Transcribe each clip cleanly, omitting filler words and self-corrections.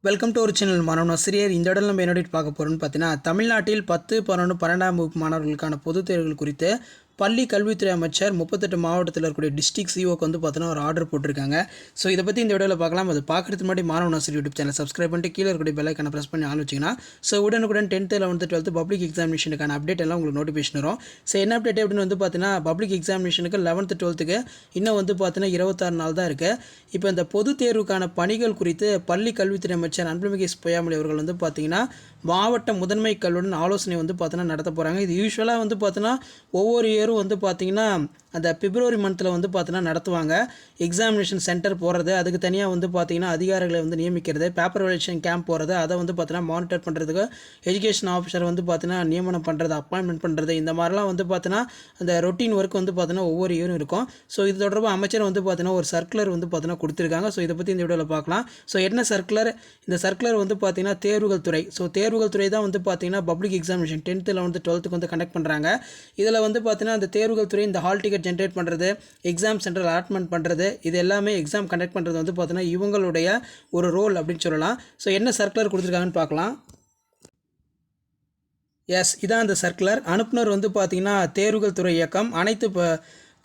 Welcome to ஒரு channel மாணவன் ஆசிரியர். இந்த இடத்துல நம்ம என்ன பார்க்க போகிறோம்னு பார்த்தீங்கன்னா, தமிழ்நாட்டில் 10, 11, 12ஆம் வகுப்பு மாணவர்களுக்கான பொதுத் தேர்வுகள் குறித்து பள்ளி கல்வித்துறை அமைச்சர் 38 மாவட்டத்தில் இருக்கக்கூடிய டிஸ்ட்ரிக்ட் சிஓக்கு வந்து பார்த்தீங்கன்னா ஒரு ஆர்டர் போட்டிருக்காங்க. ஸோ இதை பற்றி இந்த வீடியோவில் பார்க்கலாம். அது பார்க்குறதுக்கு முன்னாடி மாணவன் ஆசிரியர் யூடியூப் சேனல் சப்ஸ்கிரைப் பண்ணிட்டு கீழே இருக்கக்கூடிய பெல் ஐக்கானை ப்ரெஸ் பண்ணி ஆன் வச்சிங்கன்னா ஸோ உடனுக்குடன் 10th, 11th, 12th public எக்ஸாமினேஷனுக்கான update எல்லாம் உங்களுக்கு நோட்டிஃபிகேஷன் வரும். ஸோ என்ன அப்டேட் அப்படின்னு வந்து பார்த்தீங்கன்னா, பப்ளிக் எக்ஸாமினேஷனுக்கு 11th, 12th இன்னும் வந்து பார்த்தீங்கன்னா 26 நாள் தான் இருக்குது. இப்போ இந்த பொது தேர்வுக்கான பணிகள் குறித்து பள்ளி கல்வித்துறை அமைச்சர் அன்புமிகு பொய்யாமொழி அவர்கள் வந்து பார்த்தீங்கன்னா மாவட்ட முதன்மை கல்வியுடன் ஆலோசனை வந்து பார்த்தீங்கன்னா நடத்த போகிறாங்க. இது யூஸ்வலாக வந்து பார்த்தீங்கன்னா ஒவ்வொரு இயரும் வந்து பார்த்தீங்கன்னா அந்த பிப்ரவரி மந்தில் வந்து பார்த்தீங்கன்னா நடத்துவாங்க. எக்ஸாமினேஷன் சென்டர் போகிறது, அதுக்கு தனியாக வந்து பார்த்தீங்கன்னா அதிகாரிகளை வந்து நியமிக்கிறது, பேப்பர் வெலிடேஷன் கேம்ப் போகிறது, அதை வந்து பார்த்தீங்கன்னா மானிட்டர் பண்ணுறதுக்கு எஜுகேஷன் ஆஃபீஸர் வந்து பார்த்தீங்கன்னா நியமனம் பண்ணுறது, அப்பாயின்மெண்ட் பண்ணுறது, இந்த மாதிரிலாம் வந்து பார்த்தீங்கன்னா அந்த ரொட்டீன் ஒர்க் வந்து பார்த்தீங்கன்னா ஒவ்வொரு இயரும் இருக்கும். ஸோ இது தொடர்பாக அமைச்சர் வந்து பார்த்தீங்கன்னா ஒரு சர்க்குலர் வந்து பார்த்தீங்கன்னா கொடுத்துருக்காங்க. ஸோ இதை பற்றி இந்த வீடியோவில் பார்க்கலாம். ஸோ என்ன சர்க்குலர்? இந்த சர்க்குலர் வந்து பார்த்தீங்கன்னா தேர்வுகள் துறை. ஸோ தேர்வுகள் துறை தான் வந்து பார்த்தீங்கன்னா public examination 10th, 11th, 12th வந்து கண்டக்ட் பண்ணுறாங்க. இதில் வந்து பார்த்தீங்கன்னா அந்த தேர்வுகள் துறை இந்த ஹால் டிக்கெட் ஜென்ரேட் பண்ணுறது, எக்ஸாம் சென்டர் அலாட்மெண்ட் பண்ணுறது, இது எல்லாமே எக்ஸாம் கண்டக்ட் பண்ணுறது வந்து பார்த்தீங்கன்னா இவங்களுடைய ஒரு ரோல் அப்படின்னு சொல்லலாம். ஸோ என்ன சர்க்குலர் கொடுத்துருக்காங்கன்னு பார்க்கலாம். இதான் அந்த சர்க்குலர். அனுப்புனர் வந்து பார்த்தீங்கன்னா தேர்வுகள் துறை இயக்கம், அனைத்து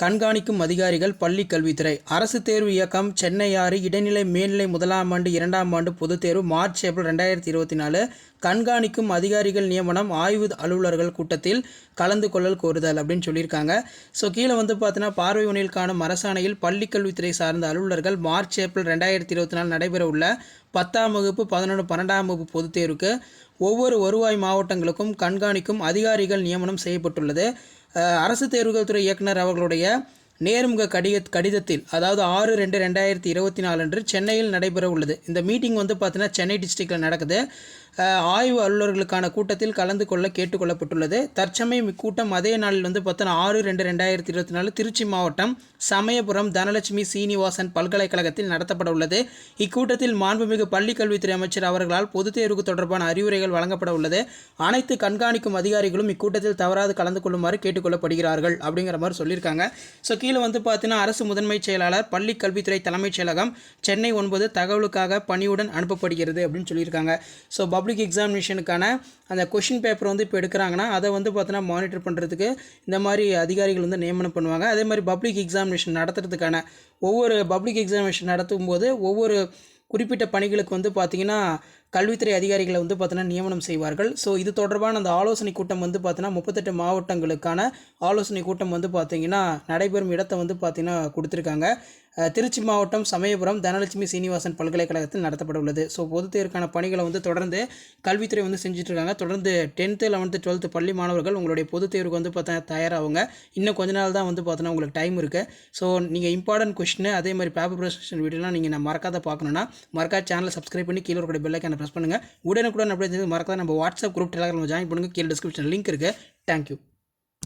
கண்காணிக்கும் அதிகாரிகள் பள்ளி கல்வித்துறை, அரசு தேர்வு இயக்கம், சென்னை 6, இடைநிலை மேல்நிலை 1ஆம் ஆண்டு 2ஆம் ஆண்டு பொதுத் தேர்வு மார்ச், ஏப்ரல் 2024, கண்காணிக்கும் அதிகாரிகள் நியமனம், ஆய்வு அலுவலர்கள் கூட்டத்தில் கலந்து கொள்ளல் கோருதல் அப்படின்னு சொல்லியிருக்காங்க. ஸோ கீழே வந்து பார்த்தீங்கன்னா பார்வை உணர்வுக்கான அரசாணையில் பள்ளி கல்வித்துறை சார்ந்த அலுவலர்கள் மார்ச், ஏப்ரல் 2024 நடைபெற உள்ள 10ஆம் வகுப்பு, 11, 12ஆம் வகுப்பு பொதுத் தேர்வுக்கு ஒவ்வொரு வருவாய் மாவட்டங்களுக்கும் கண்காணிக்கும் அதிகாரிகள் நியமனம் செய்யப்பட்டுள்ளது. அரசு தேர்வுகள் துறை இயக்குனர் அவர்களுடைய நேர்முக கடிதத்தில், அதாவது 6/2/2024 அன்று சென்னையில் நடைபெற உள்ளது. இந்த மீட்டிங் வந்து பார்த்தீங்கன்னா சென்னை டிஸ்ட்ரிக்டில் நடக்குது. ஆய்வு அலுவலர்களுக்கான கூட்டத்தில் கலந்து கொள்ள கேட்டுக்கொள்ளப்பட்டுள்ளது. தற்சமயம் இக்கூட்டம் அதே நாளில் வந்து பார்த்தீங்கன்னா 6/2/2024 திருச்சி மாவட்டம் சமயபுரம் தனலட்சுமி சீனிவாசன் பல்கலைக்கழகத்தில் நடத்தப்பட உள்ளது. இக்கூட்டத்தில் மாண்புமிகு பள்ளி கல்வித்துறை அமைச்சர் அவர்களால் பொதுத் தேர்வுக்கு தொடர்பான அறிவுரைகள் வழங்கப்பட உள்ளது. அனைத்து கண்காணிக்கும் அதிகாரிகளும் இக்கூட்டத்தில் தவறாது கலந்து கொள்ளுமாறு கேட்டுக்கொள்ளப்படுகிறார்கள் அப்படிங்கிற மாதிரி சொல்லியிருக்காங்க. ஸோ கீழே வந்து பார்த்தீங்கன்னா அரசு முதன்மை செயலாளர், பள்ளி கல்வித்துறை தலைமைச் செயலகம், சென்னை 9 தகவலுக்காக பணியுடன் அனுப்பப்படுகிறது அப்படின்னு சொல்லியிருக்காங்க. ஸோ பப்ளிக் எக்ஸாமினேஷனுக்கான அந்த கொஷின் பேப்பர் வந்து இப்போ எடுக்கிறாங்கன்னா அதை வந்து பார்த்தீங்கன்னா மானிட்டர் பண்ணுறதுக்கு இந்த மாதிரி அதிகாரிகள் வந்து நியமனம் பண்ணுவாங்க. அதே மாதிரி பப்ளிக் எக்ஸாமினேஷன் நடத்துறதுக்கான ஒவ்வொரு பப்ளிக் எக்ஸாமினேஷன் நடத்தும் போது ஒவ்வொரு குறிப்பிட்ட பணிகளுக்கு வந்து பார்த்திங்கன்னா கல்வித்துறை அதிகாரிகளை வந்து பார்த்தீங்கன்னா நியமனம் செய்வார்கள். ஸோ இது தொடர்பான அந்த ஆலோசனை கூட்டம் வந்து பார்த்தீங்கன்னா 38 மாவட்டங்களுக்கான ஆலோசனை கூட்டம் வந்து பார்த்திங்கன்னா நடைபெறும் இடத்தை வந்து பார்த்திங்கன்னா கொடுத்துருக்காங்க. திருச்சி மாவட்டம் சமயபுரம் தனலட்சுமி சீனிவாசன் பல்கலைக்கழகத்தில் நடத்தப்பட உள்ளது. ஸோ பொதுத் தேர்வுக்கான பணிகளை வந்து தொடர்ந்து கல்வித்துறை வந்து செஞ்சுட்ருக்காங்க. தொடர்ந்து 10th, 11th, 12th பள்ளி மாணவர்கள் உங்களுடைய பொதுத் தேர்வுக்கு வந்து பார்த்தா தயாராகுங்க. இன்னும் கொஞ்ச நாள் தான் வந்து பார்த்தோன்னா உங்களுக்கு டைம் இருக்குது. ஸோ நீங்கள் இம்பார்ட்டன்ட் கொஸ்டின், அதே மாதிரி பேப்பர் ப்ரெசன்டேஷன் வீடியோலாம் நீங்கள் நான் மறக்காத பார்க்கணுன்னா மறக்காத சேனலை சப்ஸ்கிரைப் பண்ணி கீழே இருக்கிற பெல் ஐக்கானை ப்ரெஸ் பண்ணுங்கள். உடனுக்குடன் அப்படியே மறக்காத நம்ம வாட்ஸ்அப் குரூப் டெலிகிராமில் ஜாயின் பண்ணுங்கள். கீழே டிஸ்கிரிப்ஷன் லிங்க் இருக்குது. தேங்க்யூ.